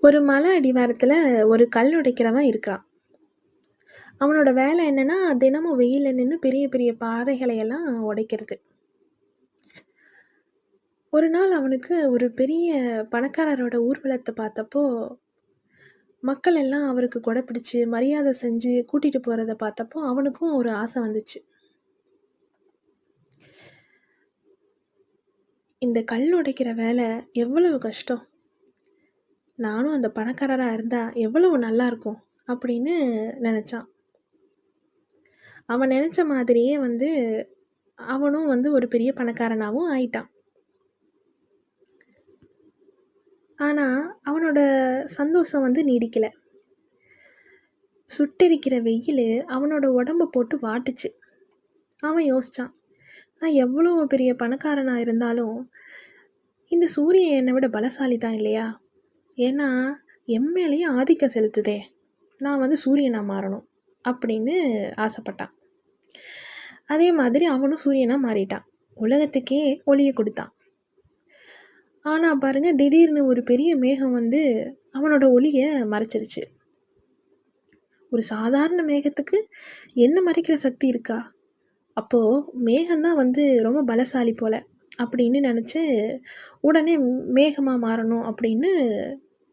ஒரு மலை அடிவாரத்துல ஒரு கல் உடைக்கிறவன் இருக்கிறான். அவனோட வேலை என்னன்னா, தினமும் வெயில்ல நின்னு பெரிய பெரிய பாறைகளை எல்லாம் உடைக்கிறது. ஒரு நாள் அவனுக்கு ஒரு பெரிய பணக்காரரோட ஊர்வலத்த பார்த்தப்போ, மக்கள் எல்லாம் அவருக்கு கொடை பிடிச்சு, மரியாதை செஞ்சு கூட்டிட்டு போறத பார்த்தப்போ, அவனுக்கும் ஒரு ஆசை வந்துச்சு. இந்த கல் உடைக்கிற வேலை எவ்வளவு கஷ்டம்! நானும் அந்த பணக்காரரா இருந்தா எவ்வளவு நல்லா இருக்கும்! அப்படின்னு நெனச்சான். அவன் நெனச்ச மாதிரியே அவனும் ஒரு பெரிய பணக்காரனாவும் ஆயிட்டான். ஆனா, அவனோட சந்தோஷம் நீடிக்கல. சுட்டெரிக்கிற வெயிலு அவனோட உடம்ப போட்டு வாட்டுச்சு. அவன் யோசிச்சான், நான் எவ்வளோ பெரிய பணக்காரனா இருந்தாலும், இந்த சூரியன் என்னை விட பலசாலி தான் இல்லையா? ஏன்னா, என் மேலேயும் ஆதிக்கம் செலுத்துதே. நான் சூரியனா மாறணும் அப்படின்னு ஆசைப்பட்டான். அதே மாதிரி அவனும் சூரியனா மாறிட்டான். உலகத்துக்கே ஒளிய கொடுத்தான். ஆனா பாருங்க, திடீர்னு ஒரு பெரிய மேகம் அவனோட ஒளிய மறைச்சிருச்சு. ஒரு சாதாரண மேகத்துக்கு என்ன மறைக்கிற சக்தி இருக்கா? அப்போ மேகம் தான் ரொம்ப பலசாலி போல அப்படின்னு நினச்சு உடனே மேகமா மாறணும் அப்படின்னு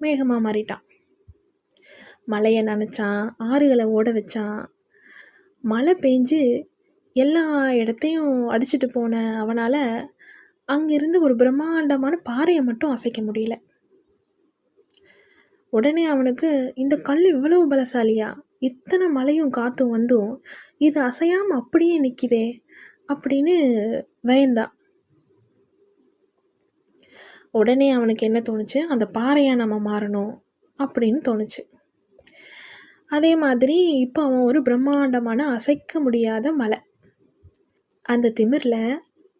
மேகமா மாறிட்டான். மழையை நனைச்சான், ஆறுகளை ஓட வச்சான். மழை பெஞ்சு எல்லா இடத்தையும் அடிச்சிட்டு போன அவனால் அங்கிருந்து ஒரு பிரம்மாண்டமான பாறையை மட்டும் அசைக்க முடியல. உடனே அவனுக்கு, இந்த கல் இவ்வளவு பலசாலியா? இத்தனை மழையும் காத்தும் வந்தும் இது அசையாம அப்படியே நிக்குதே அப்படின்னு பயந்தான். உடனே அவனுக்கு என்ன தோணுச்சு, அந்த பாறையா நம்ம மாறணும் அப்படின்னு தோணுச்சு. அதே மாதிரி இப்போ அவன் ஒரு பிரம்மாண்டமான அசைக்க முடியாத மலை. அந்த திமிரில்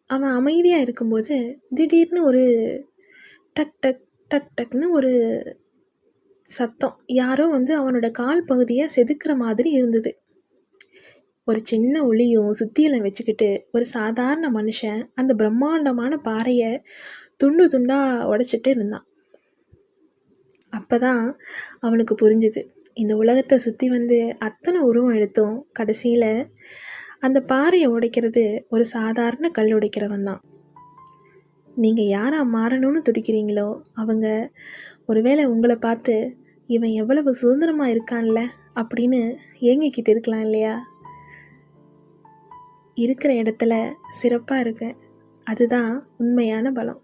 அவன் அமைதியாக இருக்கும்போது திடீர்னு ஒரு டக் டக் டக் டக்னு ஒரு சத்தம். யாரோ அவனோட கால் பகுதியை செதுக்குற மாதிரி இருந்தது. ஒரு சின்ன ஒளியும் சுத்தியலை வச்சுக்கிட்டு ஒரு சாதாரண மனுஷன் அந்த பிரம்மாண்டமான பாறையை துண்டு துண்டா உடைச்சிட்டு இருந்தான். அப்பதான் அவனுக்கு புரிஞ்சுது, இந்த உலகத்தை சுற்றி அத்தனை உருவம் எடுத்தும் கடைசியில் அந்த பாறையை உடைக்கிறது ஒரு சாதாரண கல் உடைக்கிறவன் தான். நீங்கள் யாரா மாறணும்னு துடிக்கிறீங்களோ அவங்க ஒருவேளை உங்களை பார்த்து, இவன் எவ்வளவு சுதந்திரமாக இருக்கான்ல அப்படின்னு ஏங்கிக்கிட்டு இருக்கலாம் இல்லையா? இருக்கிற இடத்துல சிறப்பாக இருக்க, அதுதான் உண்மையான பலம்.